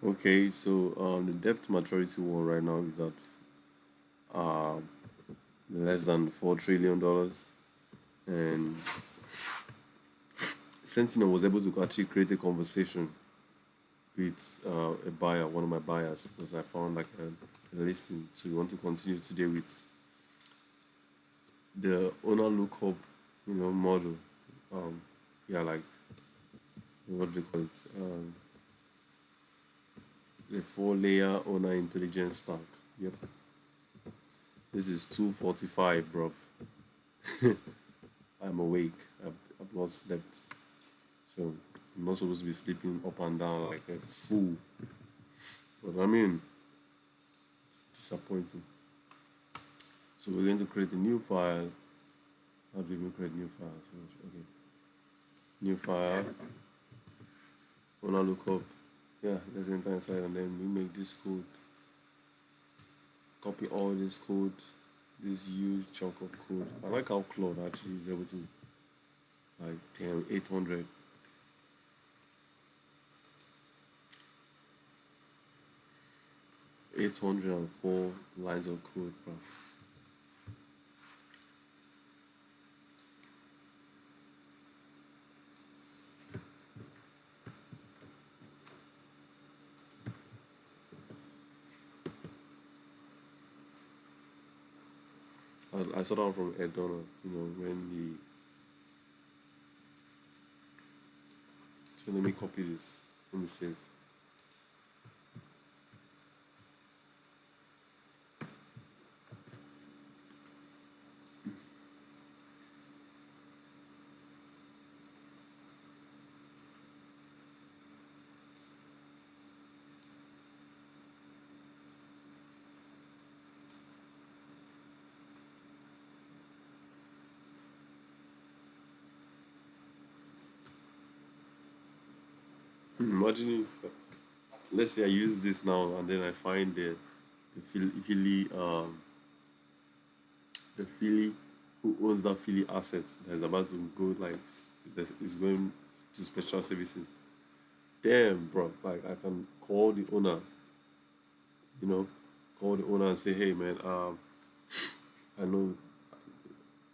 Okay, so the debt maturity one right now is at um less than $4 trillion, and Sentinel was able to actually create a conversation with a buyer, one of my buyers, because I found like a listing. So we want to continue today with the owner lookup, model. Um, yeah, like what do they call it? The four-layer owner intelligence stack. Yep, this is 2:45, bro. I'm awake. I've not slept, so I'm not supposed to be sleeping up and down like a fool. But I mean, disappointing. So we're going to create a new file. How do we create new files? Okay, new file. Wanna look up? Yeah, let's enter inside and then we make this code. Copy all this code, this huge chunk of code. I like how Claude actually is able to like damn 804 lines of code, bro. I saw that from Ed Donald, when he. So let me copy this. Let me save. Imagine if, let's say I use this now and then I find the Philly who owns that Philly asset that is about to go like that is going to special servicing. Damn, bro! Like I can call the owner, you know, call the owner and say, hey, man, I know,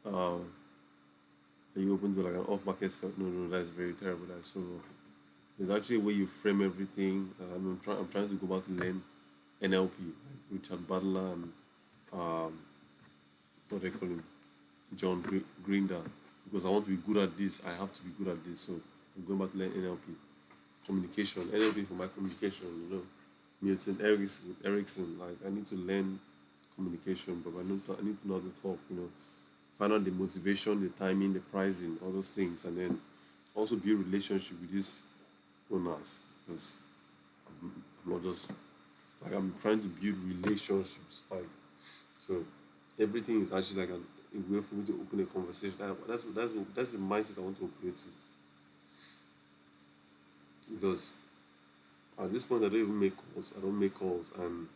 are you open to like an off-market sale? No, no, that's very terrible. That's so rough. There's actually a way you frame everything. I'm trying to go back to learn NLP, like Richard Bandler and um, what they call him, Grinder, because I want to be good at this. I have to be good at this. So I'm going back to learn NLP, communication, NLP for my communication. Milton Erickson. Like I need to learn communication, but I need to know how to talk. Find out the motivation, the timing, the pricing, all those things, and then also build relationship with these owners because I'm not just like I'm trying to build relationships. Like so, everything is actually like a way for me to open a conversation. That's the mindset I want to operate with because at this point I don't even make calls. I don't make calls, and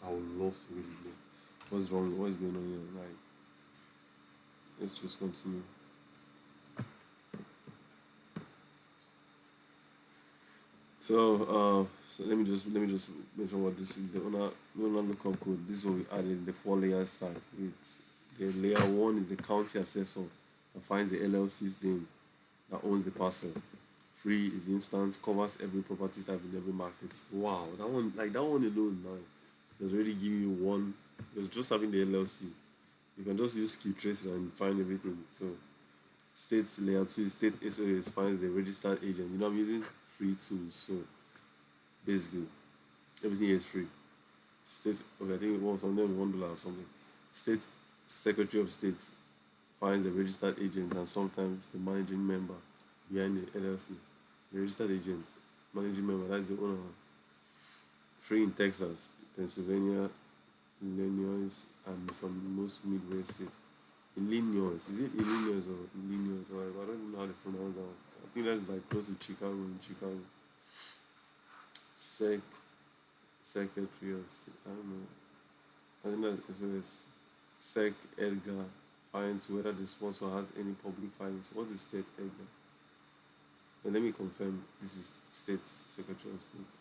I would love to really know what's wrong, what's going on here. Like let's just continue. So let me just mention what this is. The owner lookup code. This is what we added in the four-layer stack. It's the layer one is the county assessor that finds the LLC's name that owns the parcel. Free is the instance covers every property type in every market. Wow, that one alone now is already giving you one. Because just having the LLC, you can just use skip trace and find everything. So state layer two is state SOS finds the registered agent. I'm using free tools, so basically everything is free. State, okay, I think it was some of them $1 or something. State Secretary of State finds the registered agent and sometimes the managing member behind the LLC. The registered agent, managing member, that's the owner. Free in Texas, Pennsylvania, Illinois, and some most Midwest states. Illinois, is it Illinois or Illinois? Or I don't know how to pronounce that one. I think that's like close to Chicago in Chicago. Sec Secretary of State. I don't know. I think that's what it's Sec Edgar finds whether the sponsor has any public filings. What is State Edgar? And let me confirm this is State Secretary of State.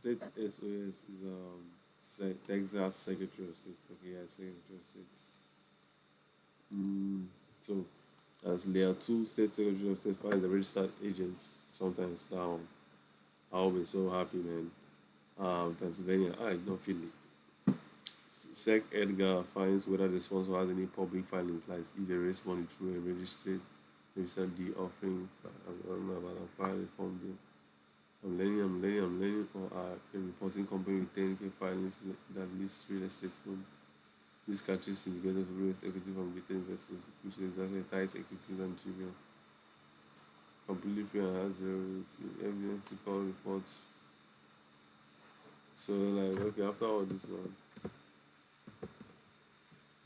State SOS is Texas Secretary of State. Okay, yeah, Secretary of State. Mm, so as layer two state secretary of state finds the registered agents sometimes down. I'll be so happy, man. Pennsylvania, I don't feel it. Sec Edgar finds whether the sponsor has any public filings, like if they raise money through a registered deed offering. I don't know about a file reform bill. I'm learning, or a reporting company with 10K filings that lists real estate loan. This catches syndicated real estate equity from retail investors, which is exactly tight equities and trivial. Completely free and has zero risk. Evidence to call reports. So like okay, after all this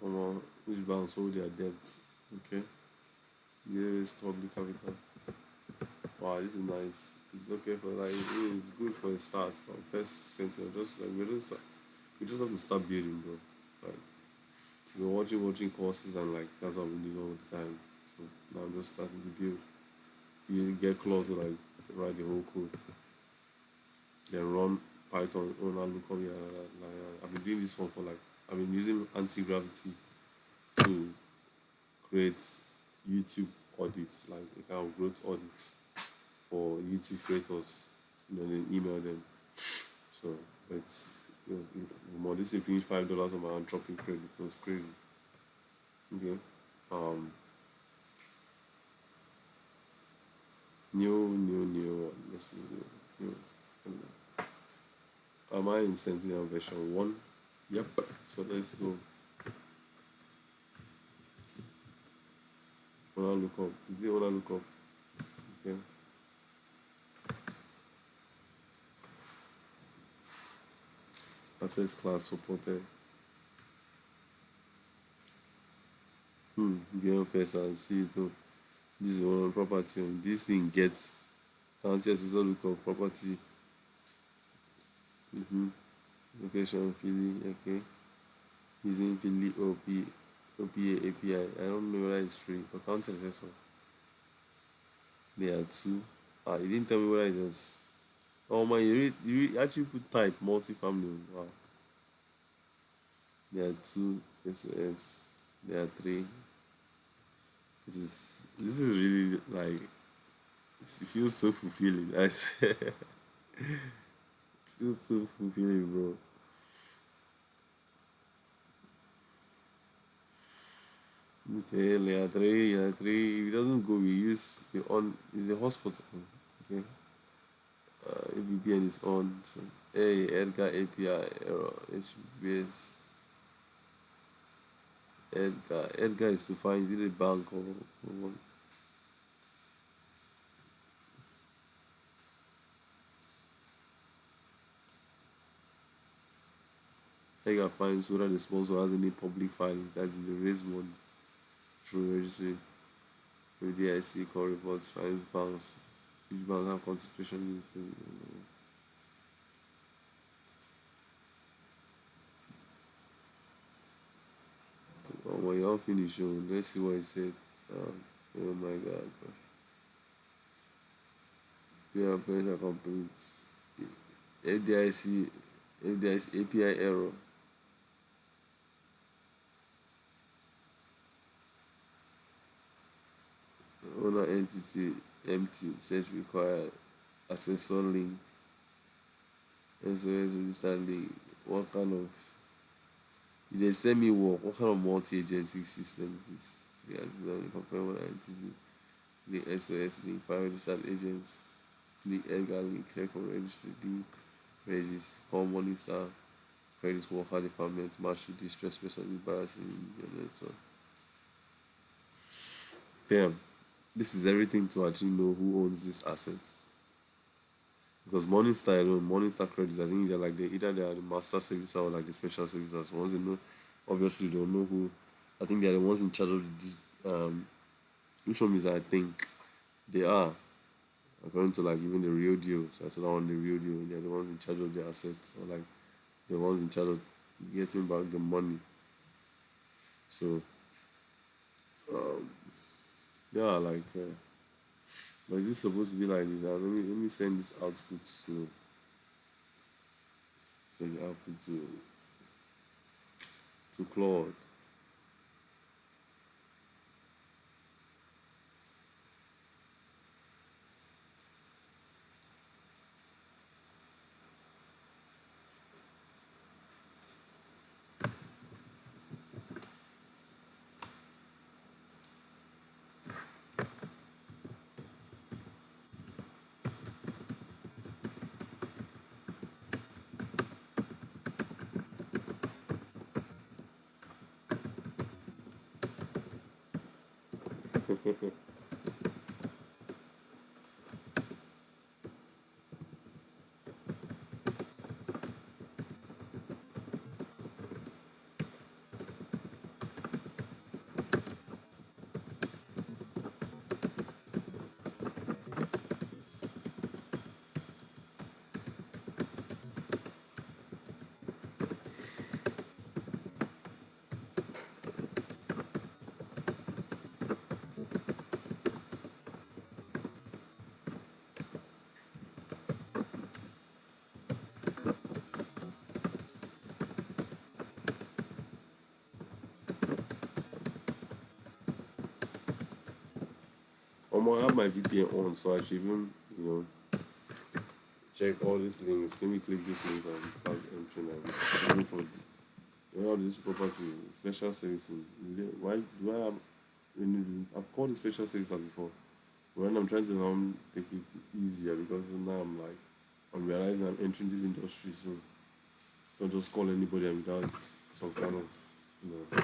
one, which banks hold their debt. Okay. Zero risk public capital. Wow, this is nice. It's okay for like it's good for a start. Like first sentinel, just like we just have to start building, bro. Like we're watching courses and like that's what we need all the time. So now I'm just starting to build. You get Claude to like write the whole code, then run Python on and look up. Yeah, I've been doing this one for like I've been using anti gravity to create YouTube audits, like a kind of growth audit for YouTube creators. Then email them. So it's more this thing finished $5 on my Anthropic credit. It was crazy. Okay. Um new one. Let's see new. Am I in Sentinel version 1? Yep. So let's go. Wanna look up. Is it wanna look up? Okay. Access class supported. Beyond person. See it. Oh. This is one property. This thing gets county as well look up property. Mm-hmm. Location Philly. Okay. Using Philly OPA API. I don't know whether it's free, but county accessor. There are two. You didn't tell me whether it is. Oh man, you actually put type multifamily. Wow. There are two SOS. There are three. This is really like it feels so fulfilling. I swear. It feels so fulfilling, bro. Okay, layer three. If it doesn't go, we use the on is the hospital. Okay. VPN is on. So, hey, Edgar API error. HBS. Edgar is to find is it a bank or what? Edgar finds whether the sponsor has any public filings that is the raise money through registry. FDIC call reports finds banks. Which banks have concentration in when you all finish, let's see what he said. Oh my god, bro. Yeah, pressure complete. FDIC, FDIC API error. Owner entity empty. Search required. Accessor link. SOS register link. What kind of if they send me work, what kind of multi-agency system is this? Yeah, this is only confirm owner entity. The SOS link, file registered agents. The Edgar link, record registry, the regis, call Morningstar, credit worker department, match to distress person buyers in your network. Damn, this is everything to actually know who owns this asset. Because Morningstar alone, Morningstar credits, I think they're like either they are the master servicer or like the special servicers. Once they know, obviously they'll know who. I think they're the ones in charge of this. Which one is I think they are according to like even the real deal. So that's not on the real deal. They're the ones in charge of the assets or like the ones in charge of getting back the money. So um, yeah, like this is supposed to be like this. Let me send this output to So you have to Claude. I have my VPN on, so I should even, check all these links. Let me click this link and start entering and looking for all this property, special servicing. Why do I have, I've called the special servicer before. When I'm trying to take it easier because now I'm realizing I'm entering this industry, so don't just call anybody and without some kind of, you know.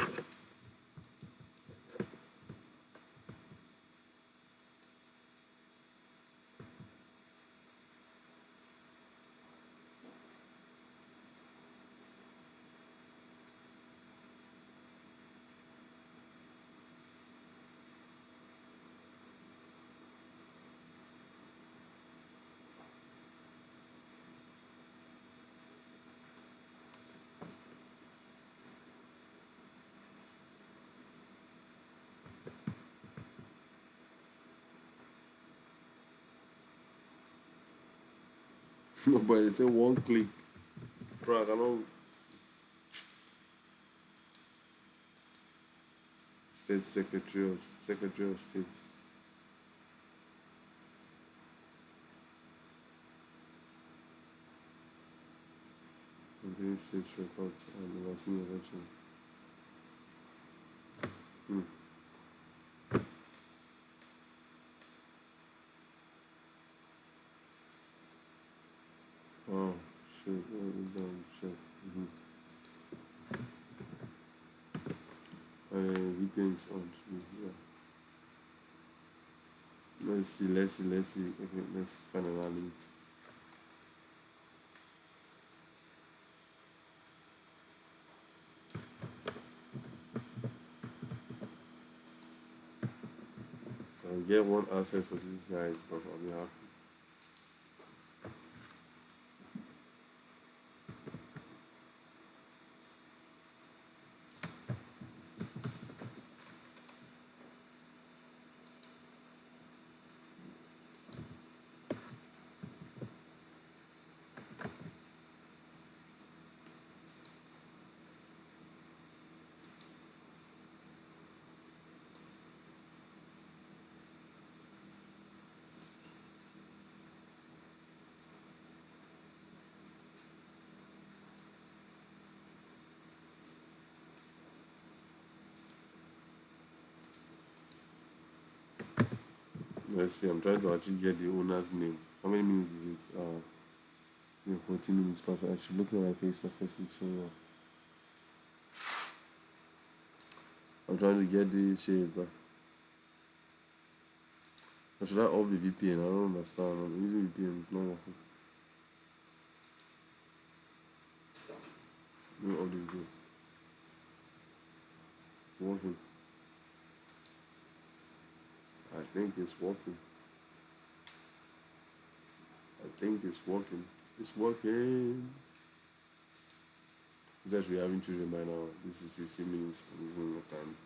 Nobody say one click. Bro, I cannot. State Secretary of State. Maintaining states records and overseeing election. Hmm. Oh, shit. Shit. Mm-hmm. VPNs on. Yeah. Let's see. Okay, let's find another link. If I get one asset for these guys, but I'll be happy. Let's see. I'm trying to actually get the owner's name. How many minutes is it? 14 minutes. Perfect. I should look at my face. My face looks so rough. I'm trying to get the shade, bro. Or should I off the VPN? I don't understand. I'm using VPN. It's not working. Let me off the VPN. It's working. I think it's working. I think it's working. It's working. It's actually having children by now. This is 15 minutes. I'm using my time.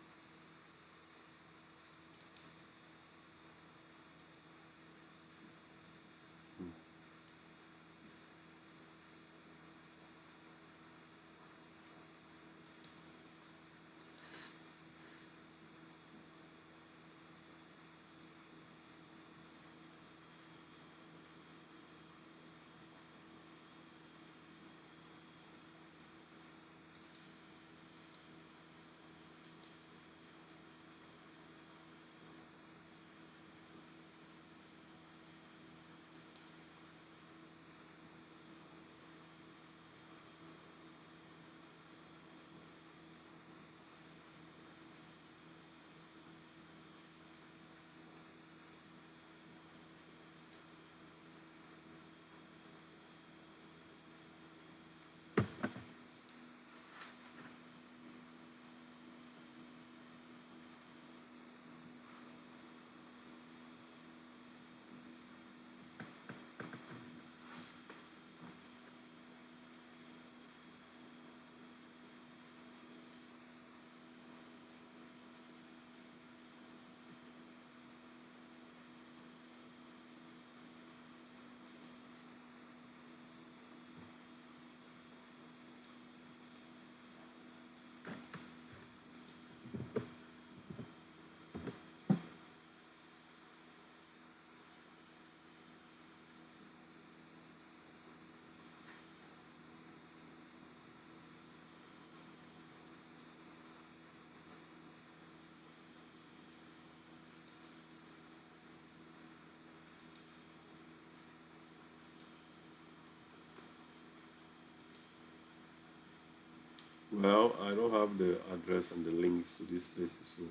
Well, I don't have the address and the links to these places, so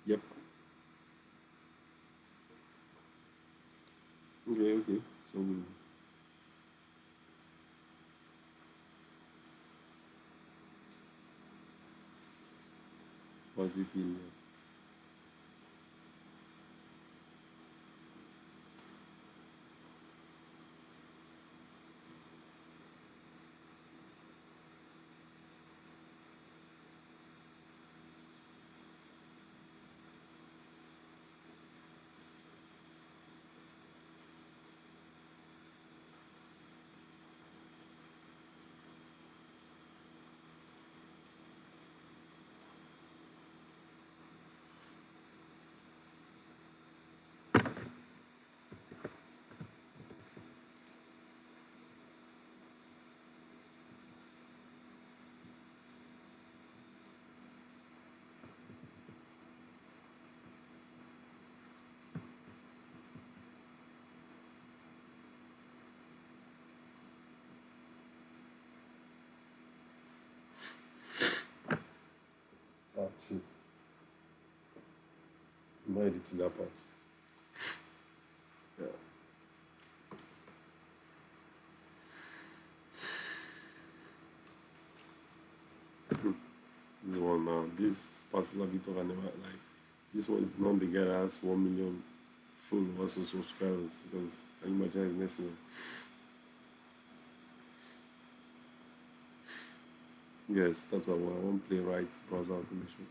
yep. Okay, okay. So what's the feeling? Ah, shit. I'm not editing that part. Yeah. This one now, this particular video I never like. This one is not the guy that has 1 million followers or subscribers because can you imagine his next one? Yes, that's what I want. I want playwright browser automation.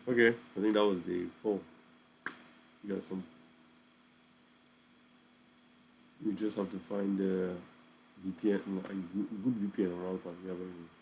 Okay, I think that was day 4. You got some. You just have to find the VPN, a good VPN router. You have everything.